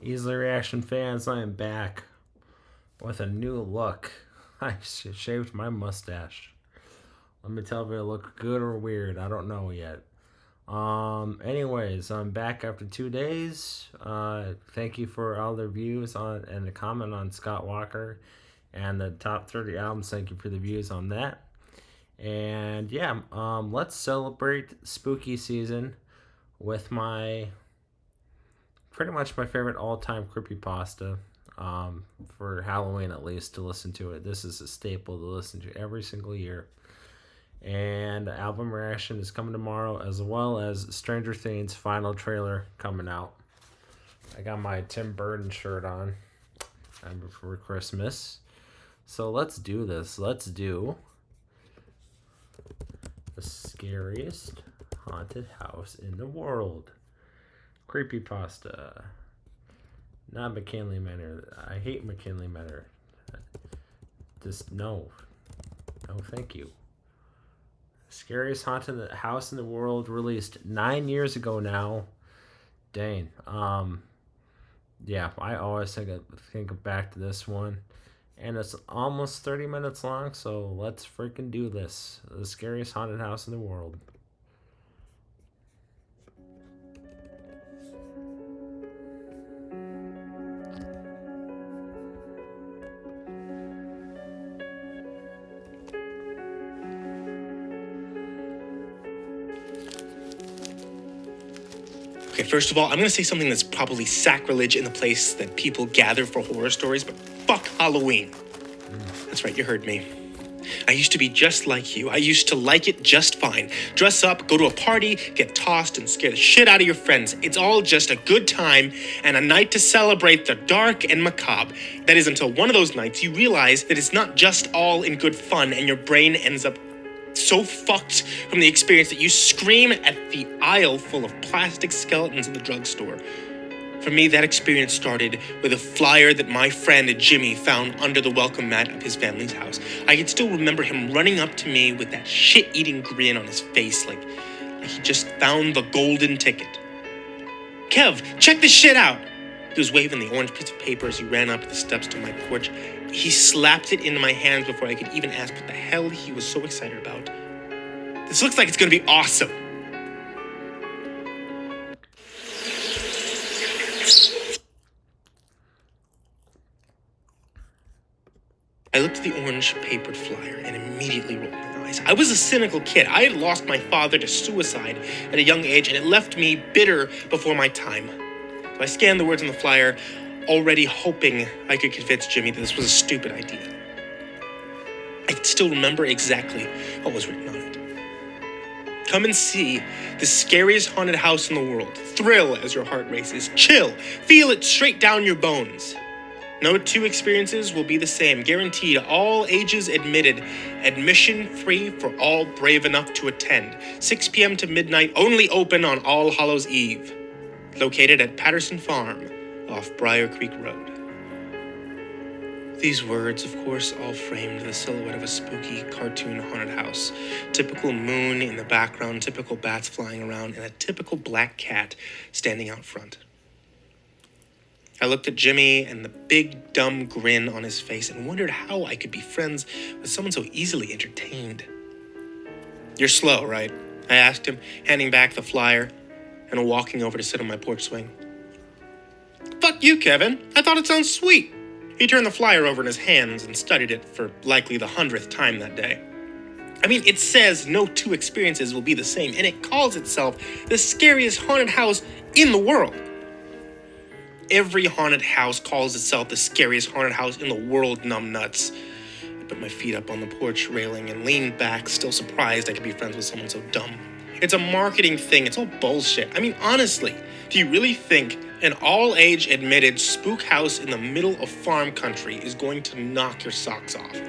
Easley Reaction fans, I am back with a new look. I shaved my mustache. Let me tell if it look good or weird. I don't know yet. Anyways, I'm back after 2 days. Thank you for all the views on and the comment on Scott Walker and the top 30 albums. Thank you for the views on that. And yeah, let's celebrate spooky season with my pretty much my favorite all-time creepypasta, for Halloween at least, to listen to it. This is a staple to listen to every single year. And the album reaction is coming tomorrow, as well as Stranger Things final trailer coming out. I got my Tim Burton shirt on before Christmas. So let's do this. Let's do the scariest haunted house in the world. Creepypasta. Not McKinley Manor. I hate McKinley Manor. Just no. No, thank you. Scariest haunted house in the world, released 9 years ago now. Dang. Yeah, I always think back to this one. And it's almost 30 minutes long, so let's freaking do this. The scariest haunted house in the world. Okay, first of all, I'm going to say something that's probably sacrilege in the place that people gather for horror stories, but fuck Halloween. That's right, you heard me. I used to be just like you. I used to like it just fine. Dress up, go to a party, get tossed, and scare the shit out of your friends. It's all just a good time and a night to celebrate the dark and macabre. That is until one of those nights you realize that it's not just all in good fun and your brain ends up so fucked from the experience that you scream at the aisle full of plastic skeletons in the drugstore. For me, that experience started with a flyer that my friend Jimmy found under the welcome mat of his family's house. I can still remember him running up to me with that shit-eating grin on his face, like he just found the golden ticket. "Kev, check this shit out!" He was waving the orange piece of paper as he ran up the steps to my porch. He slapped it into my hands before I could even ask what the hell he was so excited about. "This looks like it's gonna be awesome." I looked at the orange papered flyer and immediately rolled my eyes. I was a cynical kid. I had lost my father to suicide at a young age, and it left me bitter before my time. So I scanned the words on the flyer, already hoping I could convince Jimmy that this was a stupid idea. I can still remember exactly what was written on it. "Come and see the scariest haunted house in the world. Thrill as your heart races. Chill. Feel it straight down your bones. No two experiences will be the same. Guaranteed. All ages admitted. Admission free for all brave enough to attend. 6 p.m. to midnight. Only open on All Hallows Eve. Located at Patterson Farm off Briar Creek Road." These words, of course, all framed the silhouette of a spooky cartoon haunted house. Typical moon in the background, typical bats flying around, and a typical black cat standing out front. I looked at Jimmy and the big, dumb grin on his face and wondered how I could be friends with someone so easily entertained. "You're slow, right?" I asked him, handing back the flyer and walking over to sit on my porch swing. "Fuck you, Kevin. I thought it sounded sweet." He turned the flyer over in his hands and studied it for likely the 100th time that day. I mean, it says no two experiences will be the same, and it calls itself the scariest haunted house in the world. Every haunted house calls itself the scariest haunted house in the world, numbnuts. I put my feet up on the porch railing and leaned back, still surprised I could be friends with someone so dumb. It's a marketing thing. It's all bullshit. I mean, honestly, do you really think an all-age admitted spook house in the middle of farm country is going to knock your socks off?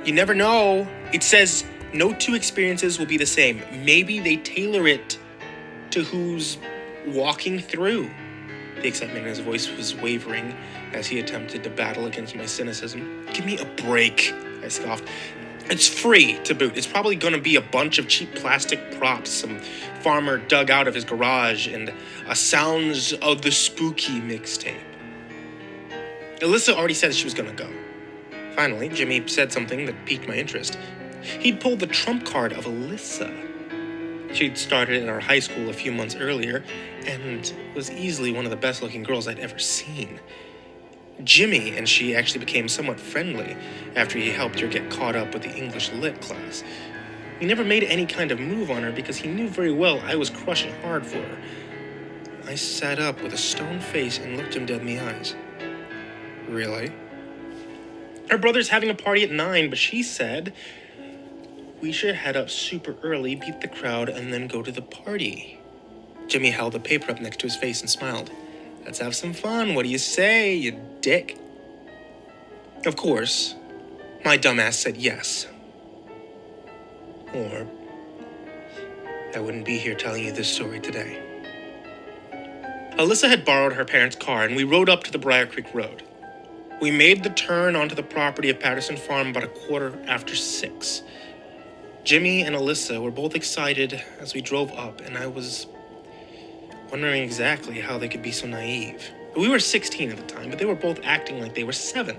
You never know. It says no two experiences will be the same. Maybe they tailor it to who's walking through. The excitement in his voice was wavering as he attempted to battle against my cynicism. "Give me a break," I scoffed. "It's free to boot. It's probably going to be a bunch of cheap plastic props some farmer dug out of his garage and a Sounds of the Spooky mixtape." Alyssa already said she was gonna go. Finally, Jimmy said something that piqued my interest. He'd pulled the trump card of Alyssa. She'd started at our high school a few months earlier and was easily one of the best-looking girls I'd ever seen. Jimmy and she actually became somewhat friendly after he helped her get caught up with the English Lit class. He never made any kind of move on her because he knew very well I was crushing hard for her. I sat up with a stone face and looked him dead in the eyes. Really? Her brother's having a party at 9, but she said we should head up super early, beat the crowd, and then go to the party. Jimmy held the paper up next to his face and smiled. Let's have some fun. What do you say, you dick? Of course, my dumbass said yes. Or I wouldn't be here telling you this story today. Alyssa had borrowed her parents' car, and we rode up to the Briar Creek Road. We made the turn onto the property of Patterson Farm about 6:15. Jimmy and Alyssa were both excited as we drove up, and I was wondering exactly how they could be so naive. We were 16 at the time, but they were both acting like they were 7.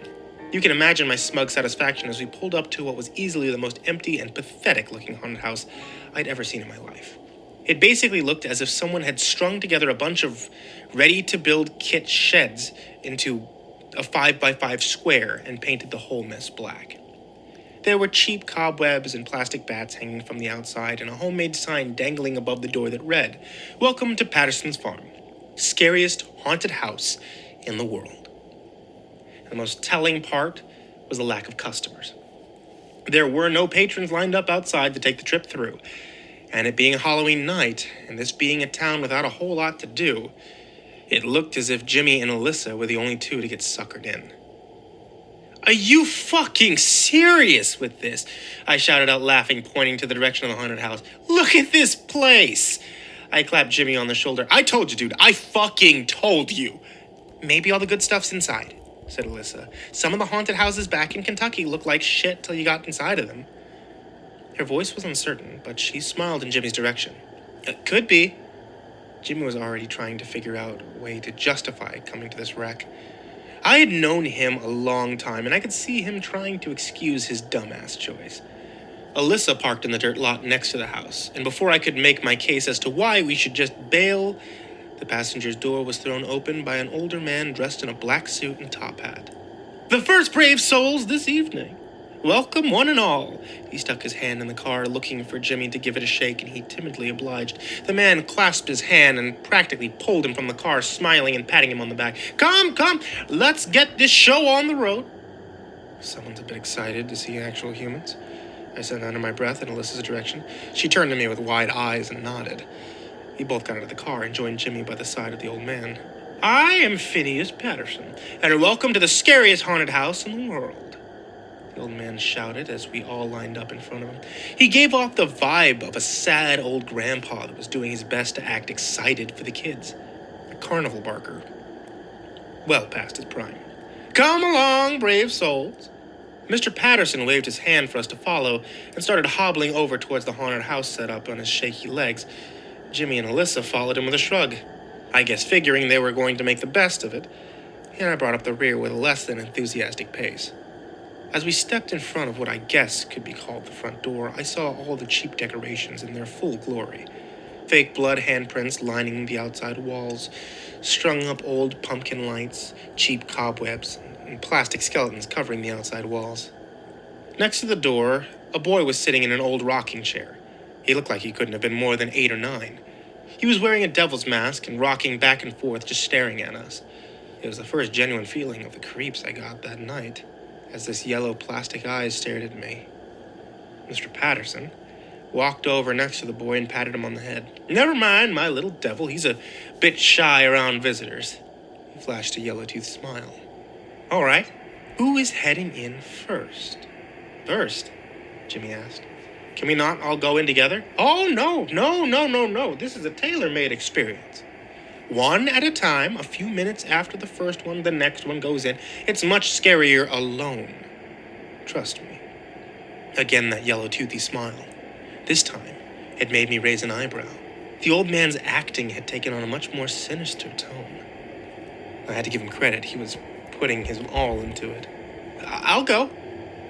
You can imagine my smug satisfaction as we pulled up to what was easily the most empty and pathetic-looking haunted house I'd ever seen in my life. It basically looked as if someone had strung together a bunch of ready-to-build kit sheds into a 5x5 square and painted the whole mess black. There were cheap cobwebs and plastic bats hanging from the outside and a homemade sign dangling above the door that read, "Welcome to Patterson's Farm, scariest haunted house in the world." And the most telling part was the lack of customers. There were no patrons lined up outside to take the trip through, and it being a Halloween night, and this being a town without a whole lot to do, it looked as if Jimmy and Alyssa were the only two to get suckered in. Are you fucking serious with this? I shouted out laughing, pointing to the direction of the haunted house. Look at this place! I clapped Jimmy on the shoulder. I told you, dude. I fucking told you. Maybe all the good stuff's inside, said Alyssa. Some of the haunted houses back in Kentucky look like shit till you got inside of them. Her voice was uncertain, but she smiled in Jimmy's direction. It could be. Jimmy was already trying to figure out a way to justify coming to this wreck. I had known him a long time, and I could see him trying to excuse his dumbass choice. Alyssa parked in the dirt lot next to the house, and before I could make my case as to why we should just bail, the passenger's door was thrown open by an older man dressed in a black suit and top hat. The first brave souls this evening. Welcome, one and all. He stuck his hand in the car, looking for Jimmy to give it a shake, and he timidly obliged. The man clasped his hand and practically pulled him from the car, smiling and patting him on the back. Come, let's get this show on the road. Someone's a bit excited to see actual humans, I said under my breath in Alyssa's direction. She turned to me with wide eyes and nodded. We both got out of the car and joined Jimmy by the side of the old man. I am Phineas Patterson, and welcome to the scariest haunted house in the world. The old man shouted as we all lined up in front of him. He gave off the vibe of a sad old grandpa that was doing his best to act excited for the kids. A carnival barker. Well past his prime. Come along, brave souls. Mr. Patterson waved his hand for us to follow and started hobbling over towards the haunted house set up on his shaky legs. Jimmy and Alyssa followed him with a shrug. I guess figuring they were going to make the best of it, and I brought up the rear with a less than enthusiastic pace. As we stepped in front of what I guess could be called the front door, I saw all the cheap decorations in their full glory. Fake blood handprints lining the outside walls, strung up old pumpkin lights, cheap cobwebs, and plastic skeletons covering the outside walls. Next to the door, a boy was sitting in an old rocking chair. He looked like he couldn't have been more than 8 or 9. He was wearing a devil's mask and rocking back and forth, just staring at us. It was the first genuine feeling of the creeps I got that night, as this yellow plastic eyes stared at me. Mr. Patterson walked over next to the boy and patted him on the head. Never mind, my little devil. He's a bit shy around visitors. He flashed a yellow-toothed smile. All right, who is heading in first? First? Jimmy asked. Can we not all go in together? Oh, no. This is a tailor-made experience. One at a time, a few minutes after the first one, the next one goes in. It's much scarier alone. Trust me. Again, that yellow-toothy smile. This time, it made me raise an eyebrow. The old man's acting had taken on a much more sinister tone. I had to give him credit. He was putting his all into it. I'll go.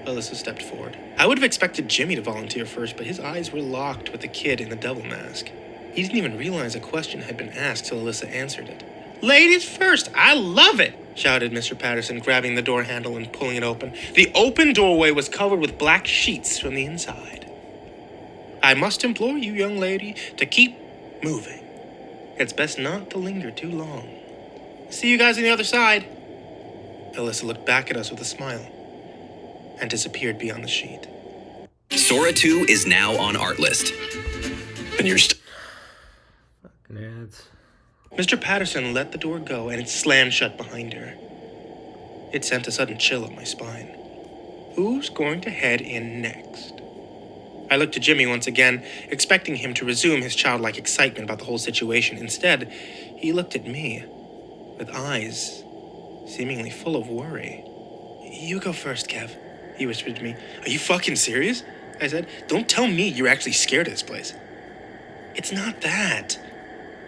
Alyssa stepped forward. I would have expected Jimmy to volunteer first, but his eyes were locked with the kid in the devil mask. He didn't even realize a question had been asked till Alyssa answered it. Ladies first, I love it, shouted Mr. Patterson, grabbing the door handle and pulling it open. The open doorway was covered with black sheets from the inside. I must implore you, young lady, to keep moving. It's best not to linger too long. See you guys on the other side. Alyssa looked back at us with a smile and disappeared beyond the sheet. Sora 2 is now on Artlist. And you're Fucking ads. Mr. Patterson let the door go and it slammed shut behind her. It sent a sudden chill up my spine. Who's going to head in next? I looked to Jimmy once again, expecting him to resume his childlike excitement about the whole situation. Instead, he looked at me with eyes seemingly full of worry. You go first, Kev, he whispered to me. Are you fucking serious? I said. Don't tell me you're actually scared of this place. It's not that.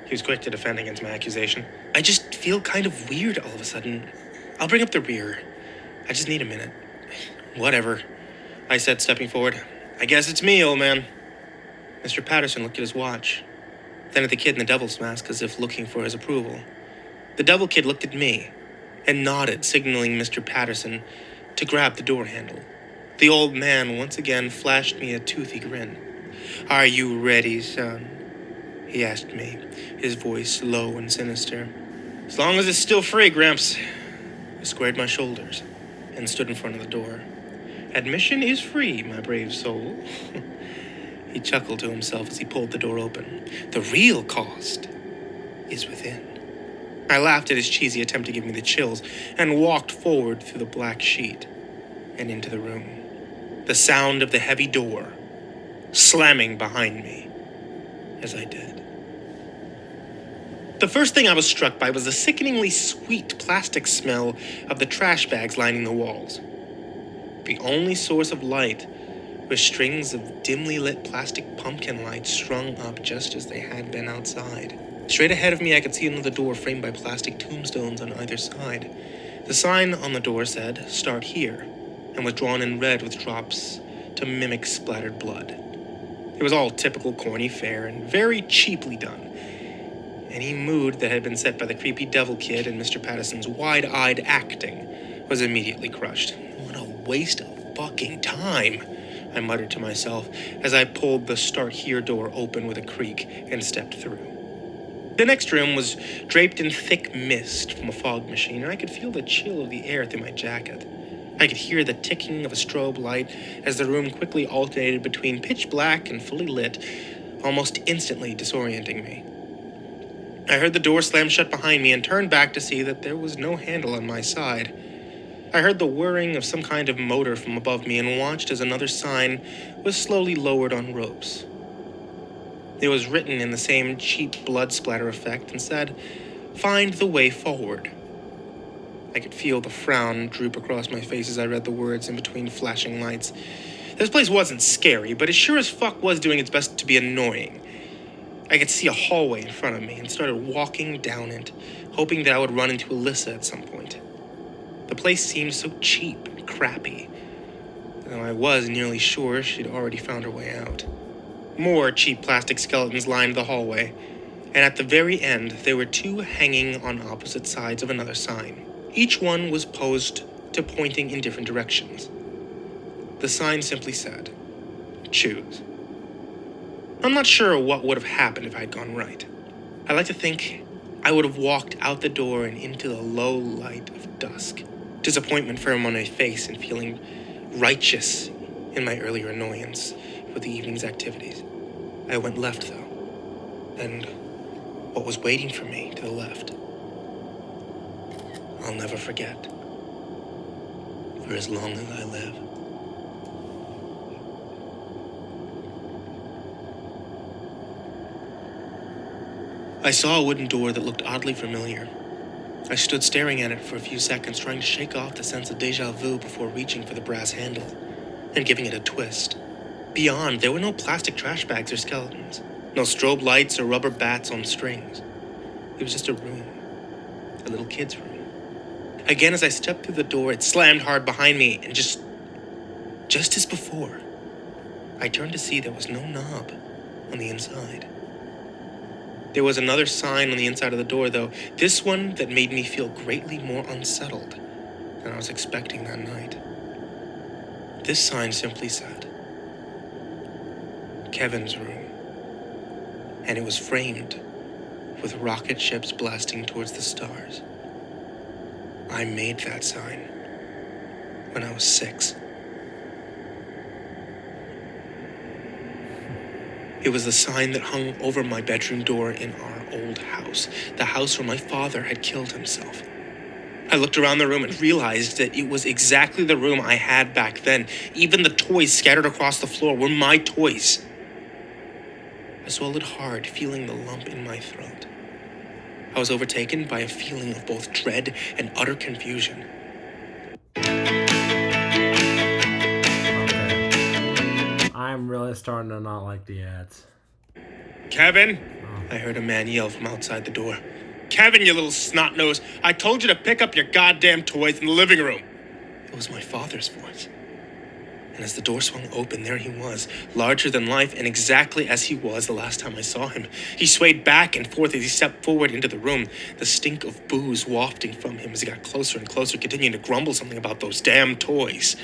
He was quick to defend against my accusation. I just feel kind of weird all of a sudden. I'll bring up the rear. I just need a minute. Whatever, I said, stepping forward. I guess it's me, old man. Mr. Patterson looked at his watch, then at the kid in the devil's mask as if looking for his approval. The devil kid looked at me and nodded, signaling Mr. Patterson to grab the door handle. The old man once again flashed me a toothy grin. Are you ready, son? He asked me, his voice low and sinister. As long as it's still free, Gramps. I squared my shoulders and stood in front of the door. Admission is free, my brave soul. He chuckled to himself as he pulled the door open. The real cost is within. I laughed at his cheesy attempt to give me the chills and walked forward through the black sheet and into the room. The sound of the heavy door slamming behind me as I did. The first thing I was struck by was the sickeningly sweet plastic smell of the trash bags lining the walls. The only source of light were strings of dimly lit plastic pumpkin lights strung up just as they had been outside. Straight ahead of me, I could see another door framed by plastic tombstones on either side. The sign on the door said, "Start here," and was drawn in red with drops to mimic splattered blood. It was all typical corny fare and very cheaply done. Any mood that had been set by the creepy devil kid and Mr. Patterson's wide-eyed acting was immediately crushed. What a waste of fucking time, I muttered to myself as I pulled the "Start Here" door open with a creak and stepped through. The next room was draped in thick mist from a fog machine, and I could feel the chill of the air through my jacket. I could hear the ticking of a strobe light as the room quickly alternated between pitch black and fully lit, almost instantly disorienting me. I heard the door slam shut behind me and turned back to see that there was no handle on my side. I heard the whirring of some kind of motor from above me and watched as another sign was slowly lowered on ropes. It was written in the same cheap blood splatter effect and said, "Find the way forward." I could feel the frown droop across my face as I read the words in between flashing lights. This place wasn't scary, but it sure as fuck was doing its best to be annoying. I could see a hallway in front of me and started walking down it, hoping that I would run into Alyssa at some point. The place seemed so cheap and crappy, though I was nearly sure she'd already found her way out. More cheap plastic skeletons lined the hallway, and at the very end there were two hanging on opposite sides of another sign. Each one was posed to pointing in different directions. The sign simply said, "Choose." I'm not sure what would have happened if I had gone right. I like to think I would have walked out the door and into the low light of dusk, disappointment firm on my face and feeling righteous in my earlier annoyance with the evening's activities. I went left, though, and what was waiting for me to the left, I'll never forget, for as long as I live. I saw a wooden door that looked oddly familiar. I stood staring at it for a few seconds, trying to shake off the sense of déjà vu before reaching for the brass handle and giving it a twist. Beyond, there were no plastic trash bags or skeletons, no strobe lights or rubber bats on strings. It was just a room, a little kid's room. Again, as I stepped through the door, it slammed hard behind me, and just as before, I turned to see there was no knob on the inside. There was another sign on the inside of the door, though, this one that made me feel greatly more unsettled than I was expecting that night. This sign simply said, Kevin's room, and it was framed with rocket ships blasting towards the stars. I made that sign when I was 6. It was the sign that hung over my bedroom door in our old house, the house where my father had killed himself. I looked around the room and realized that it was exactly the room I had back then. Even the toys scattered across the floor were my toys. I swallowed hard, feeling the lump in my throat. I was overtaken by a feeling of both dread and utter confusion. Okay. I'm really starting to not like the ads. Kevin? I heard a man yell from outside the door. Kevin, you little snot-nose, I told you to pick up your goddamn toys in the living room. It was my father's voice. And as the door swung open, there he was, larger than life and exactly as he was the last time I saw him. He swayed back and forth as he stepped forward into the room, the stink of booze wafting from him as he got closer and closer, continuing to grumble something about those damn toys.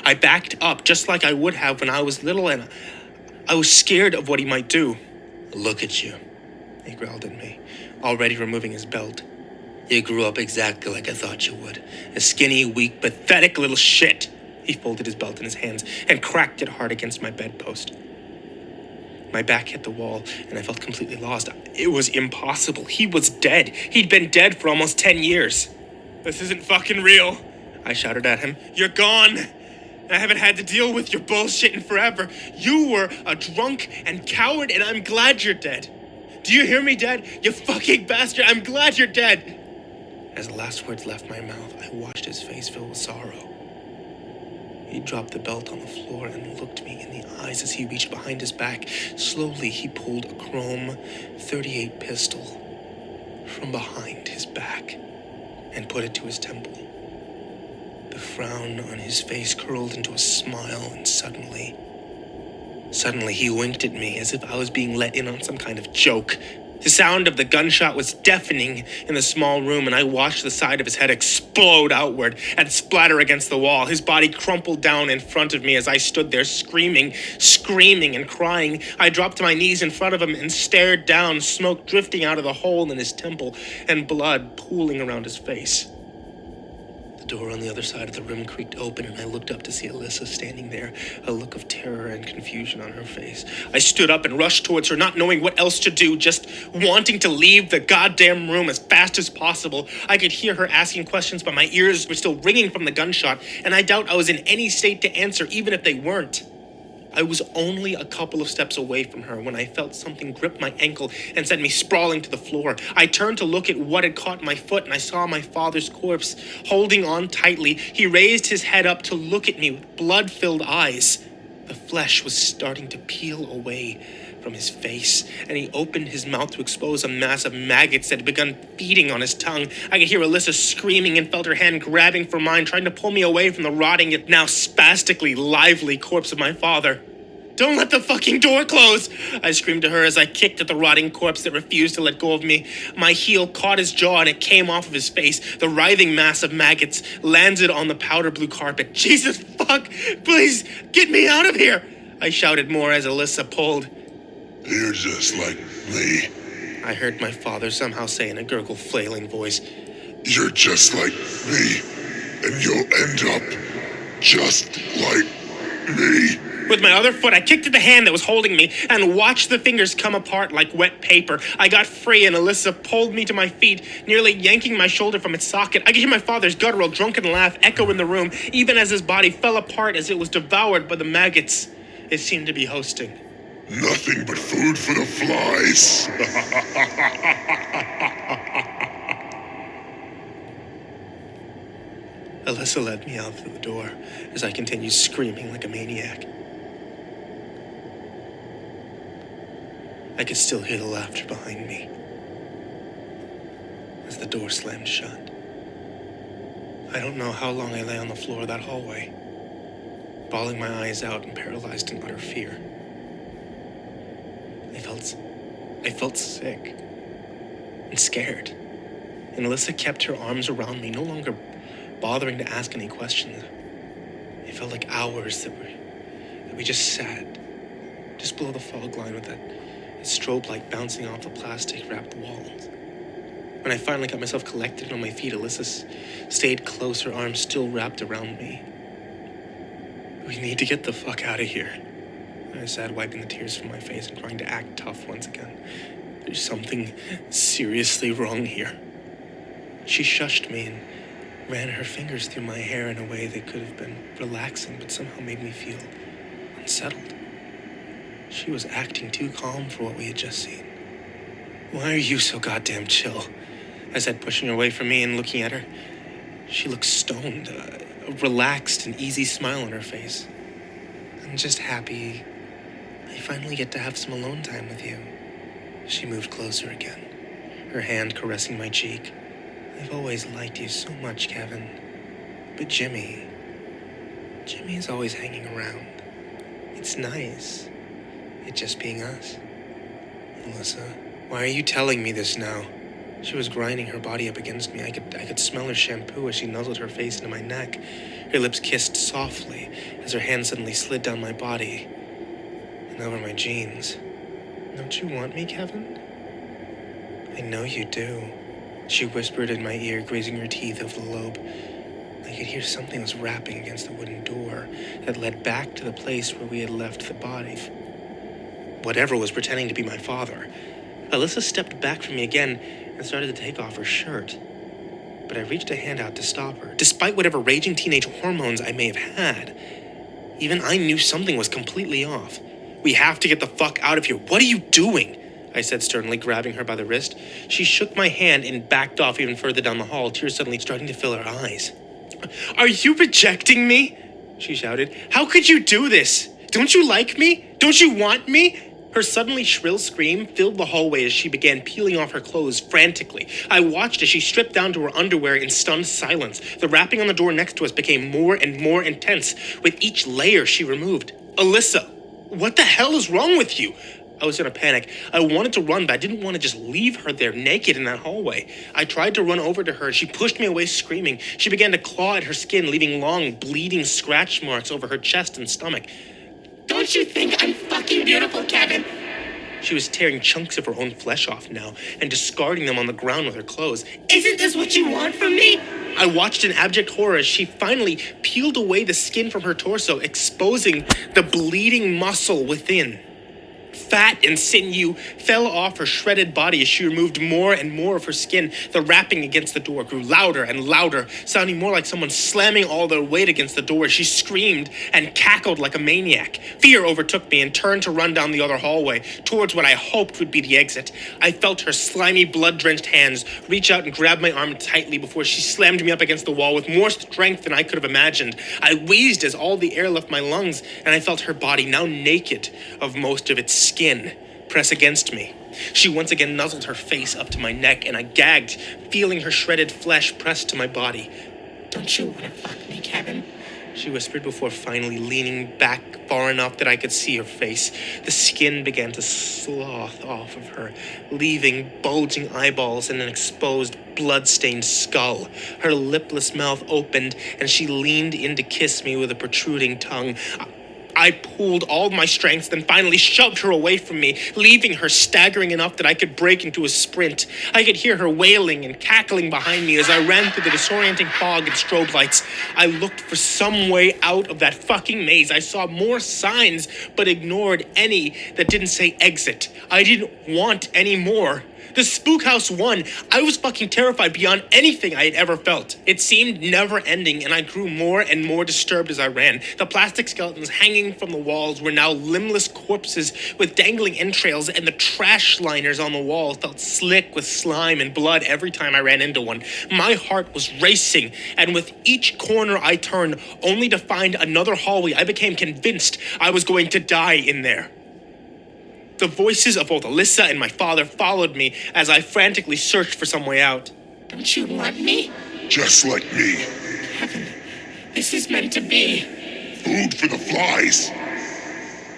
I backed up just like I would have when I was little, and I was scared of what he might do. Look at you, he growled at me, already removing his belt. You grew up exactly like I thought you would. A skinny, weak, pathetic little shit. He folded his belt in his hands and cracked it hard against my bedpost. My back hit the wall, and I felt completely lost. It was impossible. He was dead. He'd been dead for almost 10 years. This isn't fucking real, I shouted at him. You're gone. I haven't had to deal with your bullshit in forever. You were a drunk and coward, and I'm glad you're dead. Do you hear me, Dad? You fucking bastard, I'm glad you're dead. As the last words left my mouth, I watched his face fill with sorrow. He dropped the belt on the floor and looked me in the eyes as he reached behind his back. Slowly, he pulled a chrome .38 pistol from behind his back and put it to his temple. The frown on his face curled into a smile, and suddenly he winked at me as if I was being let in on some kind of joke. The sound of the gunshot was deafening in the small room, and I watched the side of his head explode outward and splatter against the wall. His body crumpled down in front of me as I stood there screaming and crying. I dropped to my knees in front of him and stared down, smoke drifting out of the hole in his temple and blood pooling around his face. The door on the other side of the room creaked open, and I looked up to see Alyssa standing there, a look of terror and confusion on her face. I stood up and rushed towards her, not knowing what else to do, just wanting to leave the goddamn room as fast as possible. I could hear her asking questions, but my ears were still ringing from the gunshot, and I doubt I was in any state to answer, even if they weren't. I was only a couple of steps away from her when I felt something grip my ankle and send me sprawling to the floor. I turned to look at what had caught my foot, and I saw my father's corpse holding on tightly. He raised his head up to look at me with blood-filled eyes. The flesh was starting to peel away from his face, and he opened his mouth to expose a mass of maggots that had begun feeding on his tongue. I could hear Alyssa screaming and felt her hand grabbing for mine, trying to pull me away from the rotting, yet now spastically lively corpse of my father. Don't let the fucking door close, I screamed to her as I kicked at the rotting corpse that refused to let go of me. My heel caught his jaw and it came off of his face. The writhing mass of maggots landed on the powder blue carpet. Jesus fuck, please get me out of here, I shouted more as Alyssa pulled. You're just like me, I heard my father somehow say in a gurgle, flailing voice. You're just like me, and you'll end up just like me. With my other foot, I kicked at the hand that was holding me and watched the fingers come apart like wet paper. I got free and Alyssa pulled me to my feet, nearly yanking my shoulder from its socket. I could hear my father's guttural, drunken laugh echo in the room, even as his body fell apart as it was devoured by the maggots it seemed to be hosting. Nothing but food for the flies. Alyssa led me out through the door as I continued screaming like a maniac. I could still hear the laughter behind me as the door slammed shut. I don't know how long I lay on the floor of that hallway, bawling my eyes out and paralyzed in utter fear. I felt sick and scared, and Alyssa kept her arms around me, no longer bothering to ask any questions. It felt like hours that we just sat, just below the fog line with that strobe light bouncing off the plastic-wrapped walls. When I finally got myself collected on my feet, Alyssa stayed close, her arms still wrapped around me. "We need to get the fuck out of here," I said, wiping the tears from my face and trying to act tough once again. "There's something seriously wrong here." She shushed me and ran her fingers through my hair in a way that could have been relaxing, but somehow made me feel unsettled. She was acting too calm for what we had just seen. "Why are you so goddamn chill?" I said, pushing her away from me and looking at her. She looked stoned, a relaxed and easy smile on her face. "I'm just happy I finally get to have some alone time with you." She moved closer again, her hand caressing my cheek. "I've always liked you so much, Kevin. But Jimmy's always hanging around. It's nice. It's just being us." "Alyssa, why are you telling me this now?" She was grinding her body up against me. I could smell her shampoo as she nuzzled her face into my neck. Her lips kissed softly as her hand suddenly slid down my body and over my jeans. "Don't you want me, Kevin?" "I know you do," she whispered in my ear, grazing her teeth over the lobe. I could hear something was rapping against the wooden door that led back to the place where we had left the body. Whatever was pretending to be my father. Alyssa stepped back from me again and started to take off her shirt. But I reached a hand out to stop her. Despite whatever raging teenage hormones I may have had, even I knew something was completely off. "We have to get the fuck out of here. What are you doing?" I said sternly, grabbing her by the wrist. She shook my hand and backed off even further down the hall, tears suddenly starting to fill her eyes. "Are you rejecting me?" she shouted. "How could you do this? Don't you like me? Don't you want me?" Her suddenly shrill scream filled the hallway as she began peeling off her clothes frantically. I watched as she stripped down to her underwear in stunned silence. The rapping on the door next to us became more and more intense with each layer she removed. "Alyssa, what the hell is wrong with you?" I was in a panic. I wanted to run, but I didn't want to just leave her there naked in that hallway. I tried to run over to her. She pushed me away screaming. She began to claw at her skin, leaving long, bleeding scratch marks over her chest and stomach. "Don't you think I'm fucking beautiful, Kevin?" She was tearing chunks of her own flesh off now and discarding them on the ground with her clothes. "Isn't this what you want from me?" I watched in abject horror as she finally peeled away the skin from her torso, exposing the bleeding muscle within. Fat and sinew fell off her shredded body as she removed more and more of her skin. The rapping against the door grew louder and louder, sounding more like someone slamming all their weight against the door. She screamed and cackled like a maniac. Fear overtook me and turned to run down the other hallway, towards what I hoped would be the exit. I felt her slimy, blood-drenched hands reach out and grab my arm tightly before she slammed me up against the wall with more strength than I could have imagined. I wheezed as all the air left my lungs, and I felt her body, now naked of most of its skin, press against me. She once again nuzzled her face up to my neck, and I gagged, feeling her shredded flesh pressed to my body. "Don't you want to fuck me, Kevin?" she whispered before finally leaning back far enough that I could see her face. The skin began to slough off of her, leaving bulging eyeballs and an exposed, blood-stained skull. Her lipless mouth opened, and she leaned in to kiss me with a protruding tongue. I pulled all my strength, then finally shoved her away from me, leaving her staggering enough that I could break into a sprint. I could hear her wailing and cackling behind me as I ran through the disorienting fog and strobe lights. I looked for some way out of that fucking maze. I saw more signs, but ignored any that didn't say exit. I didn't want any more. The spook house won. I was fucking terrified beyond anything I had ever felt. It seemed never ending, and I grew more and more disturbed as I ran. The plastic skeletons hanging from the walls were now limbless corpses with dangling entrails, and the trash liners on the wall felt slick with slime and blood every time I ran into one. My heart was racing, and with each corner I turned, only to find another hallway, I became convinced I was going to die in there. The voices of both Alyssa and my father followed me as I frantically searched for some way out. "Don't you want me?" Just like me. This is meant to be. Food for the flies.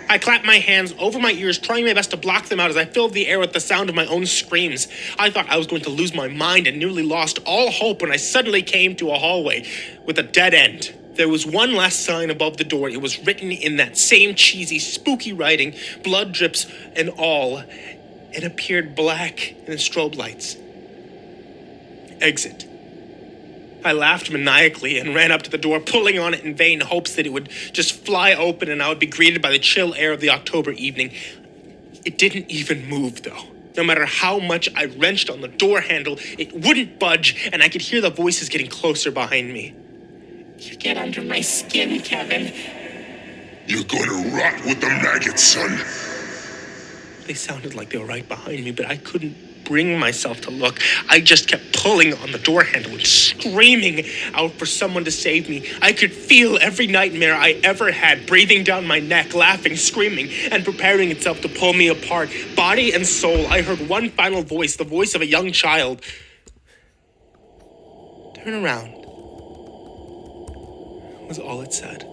I clapped my hands over my ears, trying my best to block them out as I filled the air with the sound of my own screams. I thought I was going to lose my mind and nearly lost all hope when I suddenly came to a hallway with a dead end. There was one last sign above the door. It was written in that same cheesy, spooky writing, blood drips and all. It appeared black in the strobe lights. Exit. I laughed maniacally and ran up to the door, pulling on it in vain hopes that it would just fly open and I would be greeted by the chill air of the October evening. It didn't even move, though. No matter how much I wrenched on the door handle, it wouldn't budge, and I could hear the voices getting closer behind me. You get under my skin, Kevin. You're gonna rot with the maggots, son. They sounded like they were right behind me, but I couldn't bring myself to look. I just kept pulling on the door handle and screaming out for someone to save me. I could feel every nightmare I ever had breathing down my neck, laughing, screaming, and preparing itself to pull me apart. Body and soul, I heard one final voice, the voice of a young child. Turn around, was all it said.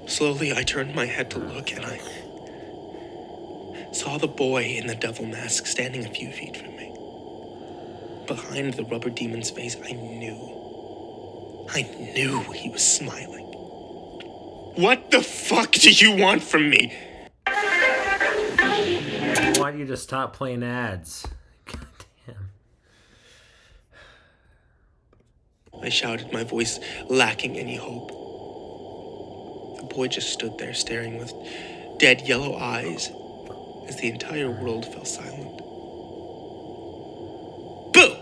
Slowly, I turned my head to look, and I saw the boy in the devil mask standing a few feet from me. Behind the rubber demon's face, I knew he was smiling. What the fuck do you want from me? I want you to stop playing ads. God damn. I shouted, my voice lacking any hope. The boy just stood there staring with dead yellow eyes as the entire world fell silent. Boo!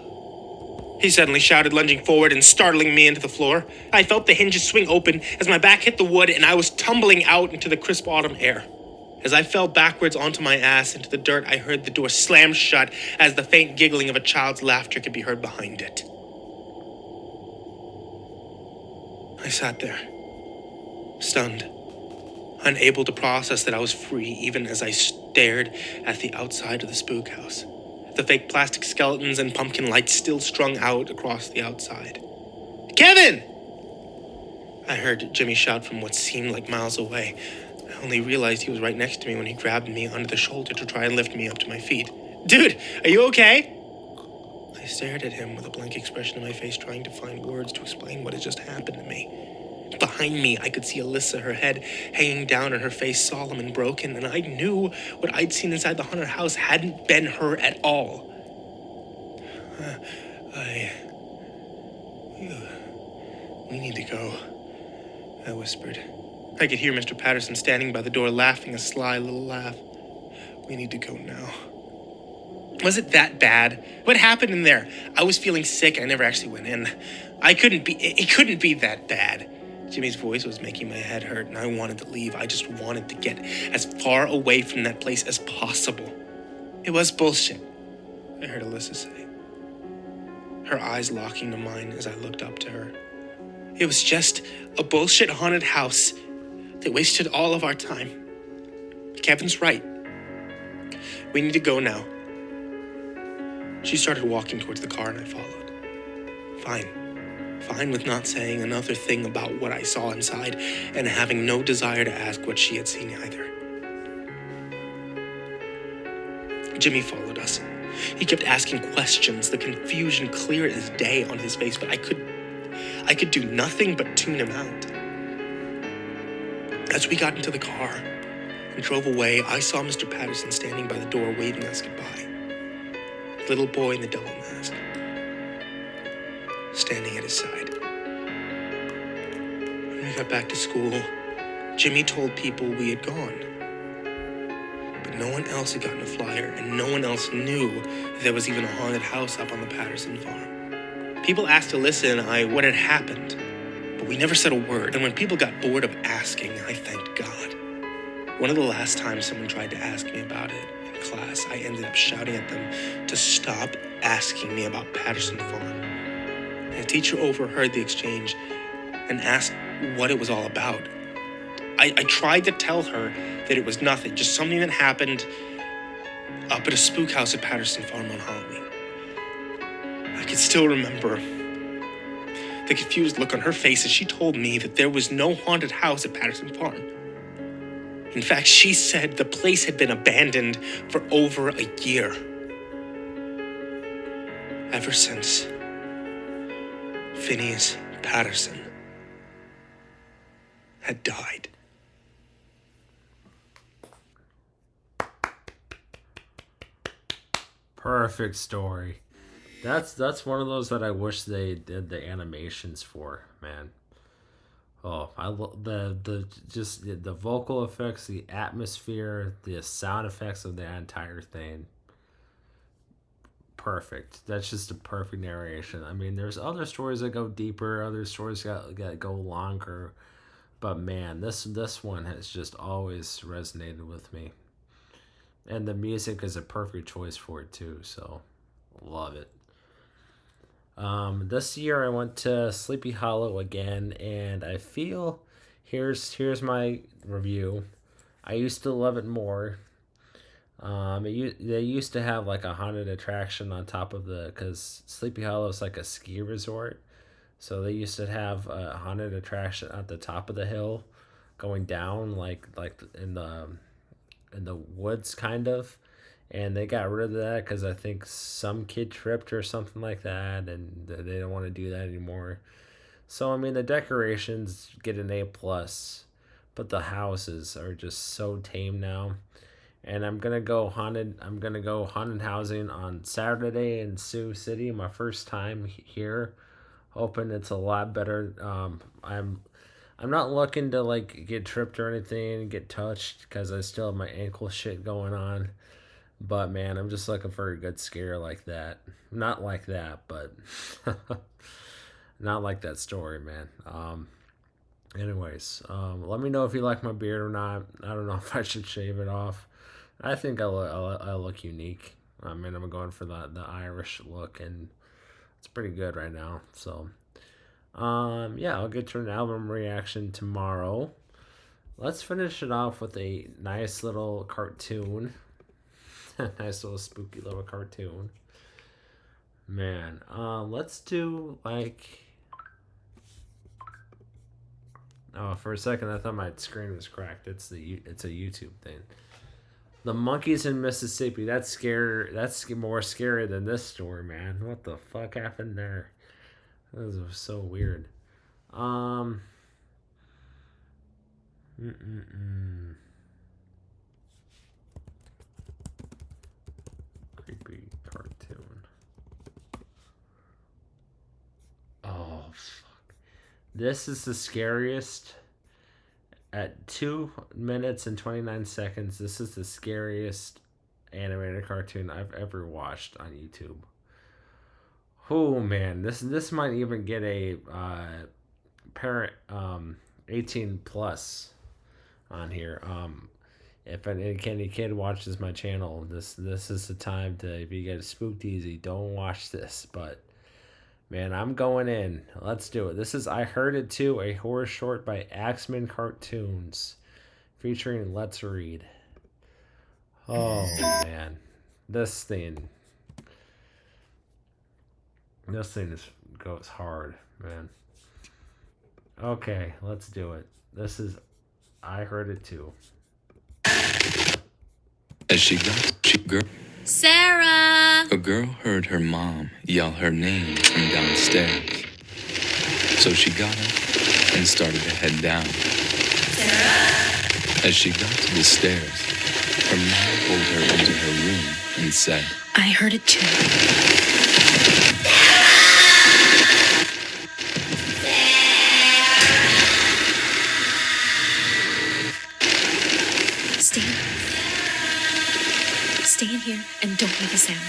He suddenly shouted, lunging forward and startling me into the floor. I felt the hinges swing open as my back hit the wood and I was tumbling out into the crisp autumn air. As I fell backwards onto my ass into the dirt, I heard the door slam shut as the faint giggling of a child's laughter could be heard behind it. I sat there, stunned, unable to process that I was free even as I stared at the outside of the spook house. The fake plastic skeletons and pumpkin lights still strung out across the outside. Kevin! I heard Jimmy shout from what seemed like miles away. I only realized he was right next to me when he grabbed me under the shoulder to try and lift me up to my feet. Dude, are you okay? I stared at him with a blank expression on my face, trying to find words to explain what had just happened to me. Behind me, I could see Alyssa, her head hanging down and her face solemn and broken, and I knew what I'd seen inside the haunted house hadn't been her at all. We need to go, I whispered. I could hear Mr. Patterson standing by the door laughing a sly little laugh. We need to go now. Was it that bad? What happened in there? I was feeling sick. I never actually went in. It couldn't be that bad. Jimmy's voice was making my head hurt, and I wanted to leave. I just wanted to get as far away from that place as possible. It was bullshit, I heard Alyssa say, her eyes locking to mine as I looked up to her. It was just a bullshit haunted house that wasted all of our time. Kevin's right. We need to go now. She started walking towards the car and I followed. Fine with not saying another thing about what I saw inside and having no desire to ask what she had seen either. Jimmy followed us. He kept asking questions, the confusion clear as day on his face, but I could do nothing but tune him out. As we got into the car and drove away, I saw Mr. Patterson standing by the door waving us goodbye. The little boy in the devil mask, standing at his side. When we got back to school, Jimmy told people we had gone. But no one else had gotten a flyer, and no one else knew that there was even a haunted house up on the Patterson farm. People asked Alyssa and I what had happened, but we never said a word. And when people got bored of asking, I thanked God. One of the last times someone tried to ask me about it in class, I ended up shouting at them to stop asking me about Patterson Farm. And a teacher overheard the exchange and asked what it was all about. I tried to tell her that it was nothing, just something that happened up at a spook house at Patterson Farm on Halloween. I could still remember the confused look on her face as she told me that there was no haunted house at Patterson Farm. In fact, she said the place had been abandoned for over a year. Ever since Phineas Patterson had died. Perfect story. That's one of those that I wish they did the animations for, man. Oh, I love the vocal effects, the atmosphere, the sound effects of the entire thing. Perfect. That's just a perfect narration. I mean, there's other stories that go deeper, other stories that go longer, but man, this one has just always resonated with me. And the music is a perfect choice for it too, so love it. This year I went to Sleepy Hollow again, and I feel here's my review. I used to love it more. They used to have like a haunted attraction on top of because Sleepy Hollow is like a ski resort, so they used to have a haunted attraction at the top of the hill, going down like in the woods kind of, and they got rid of that because I think some kid tripped or something like that, and they don't want to do that anymore. So I mean, the decorations get an A+, but the houses are just so tame now. And I'm gonna go haunted housing on Saturday in Sioux City. My first time here, hoping it's a lot better. I'm not looking to like get tripped or anything, get touched, because I still have my ankle shit going on. But man, I'm just looking for a good scare like that. Not like that, but not like that story, man. Anyways, let me know if you like my beard or not. I don't know if I should shave it off. I think I look unique. I mean, I'm going for the Irish look, and it's pretty good right now. So, yeah, I'll get to an album reaction tomorrow. Let's finish it off with a nice little cartoon. Nice little spooky little cartoon. Man, let's do like... Oh, for a second I thought my screen was cracked. It's a YouTube thing. The Monkeys in Mississippi. That's scary. That's more scary than this story, man. What the fuck happened there? That was so weird. Creepy cartoon. Oh, fuck. This is the scariest. At 2 minutes and 29 seconds, this is the scariest animated cartoon I've ever watched on YouTube. Oh man, this might even get a parent 18 plus on here. If any kid watches my channel, this is the time to, if you get spooked easy, don't watch this. But man, I'm going in. Let's do it. This is I Heard It Too, a horror short by Axeman Cartoons, featuring Let's Read. Oh, man. This thing goes hard, man. Okay, let's do it. This is I Heard It Too. As she girl. Sarah! A girl heard her mom yell her name from downstairs. So she got up and started to head down. Sarah! As she got to the stairs, her mom pulled her into her room and said, I heard it too. Stay in here and don't make a sound.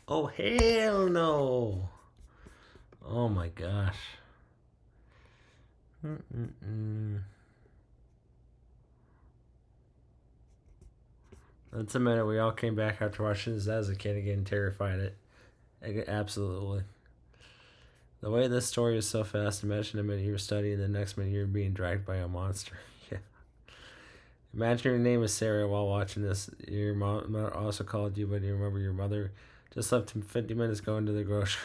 Oh, hell no. Oh my gosh. That's a minute. We all came back after watching this as a kid again, terrified it. Absolutely. The way this story is so fast, imagine a minute you're studying, the next minute you're being dragged by a monster. Yeah. Imagine your name is Sarah while watching this. Your mom also called you, but you remember your mother just left 50 minutes going to the grocery.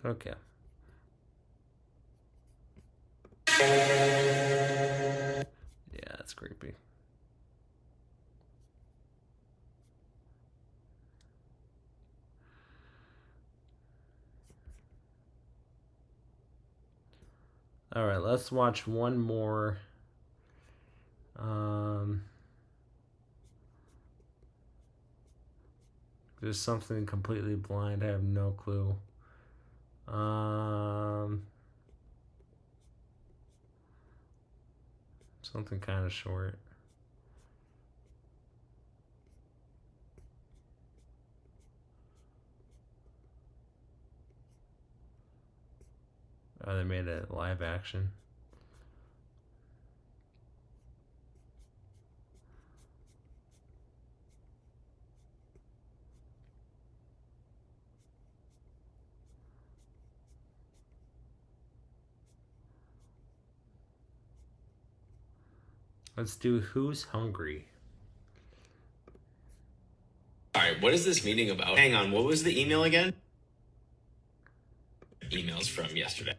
Okay. Yeah, that's creepy. All right, let's watch one more. There's something completely blind. I have no clue. Something kind of short. Oh, they made it live action. Let's do Who's Hungry? Alright, what is this meeting about? Hang on, what was the email again? Emails from yesterday.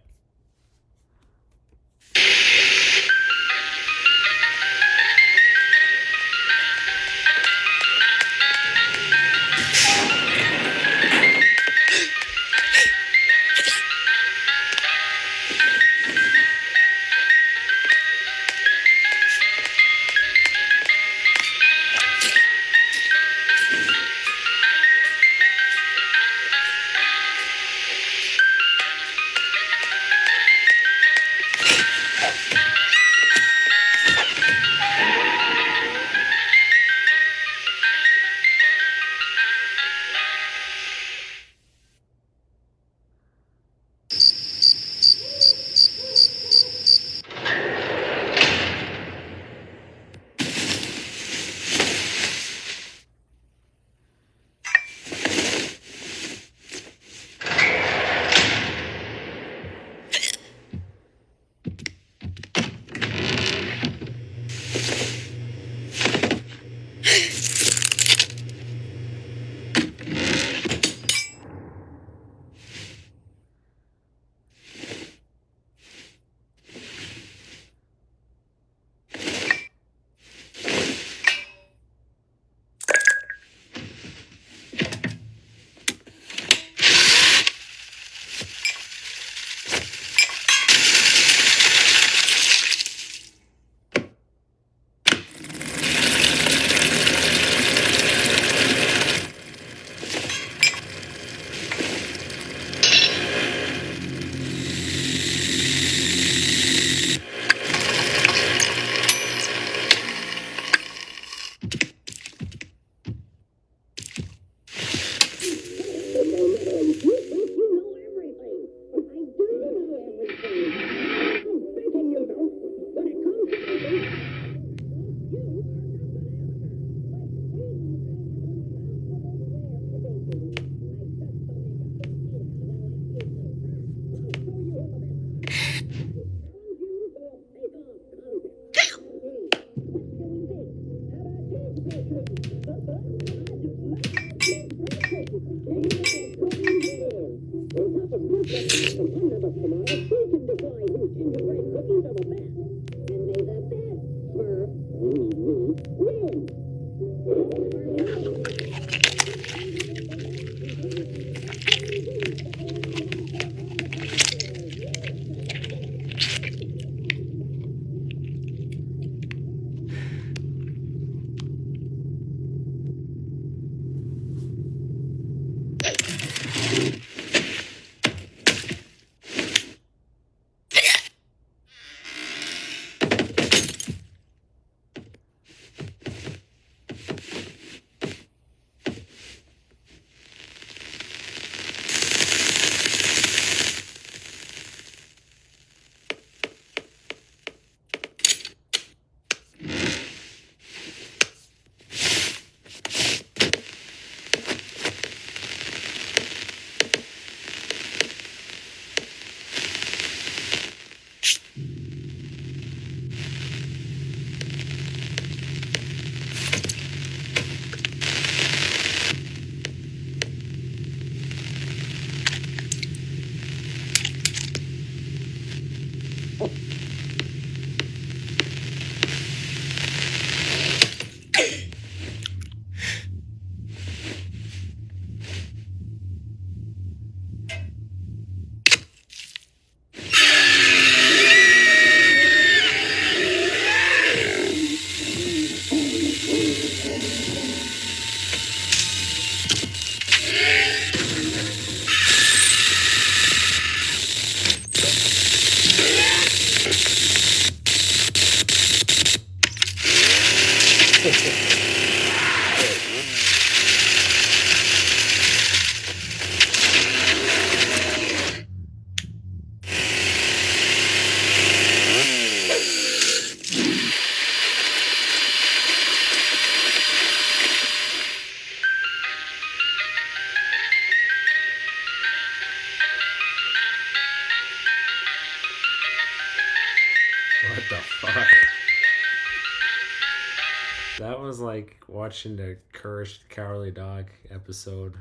like watching the Courage the Cowardly Dog episode.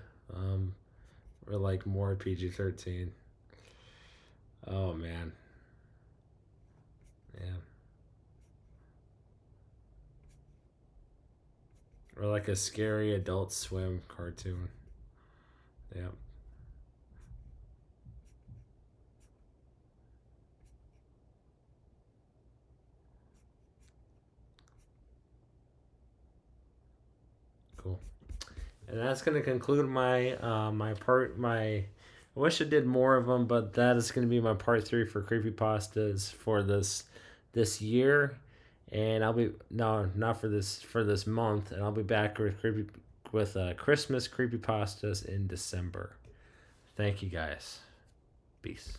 Or like more PG-13. Oh man. Yeah. Or like a scary Adult Swim cartoon. Yeah. Cool. And that's going to conclude my I wish I did more of them, but that is going to be my part 3 for creepypastas for this year. And I'll be no, not for this month, and I'll be back with Christmas creepypastas in December. Thank you guys. Peace.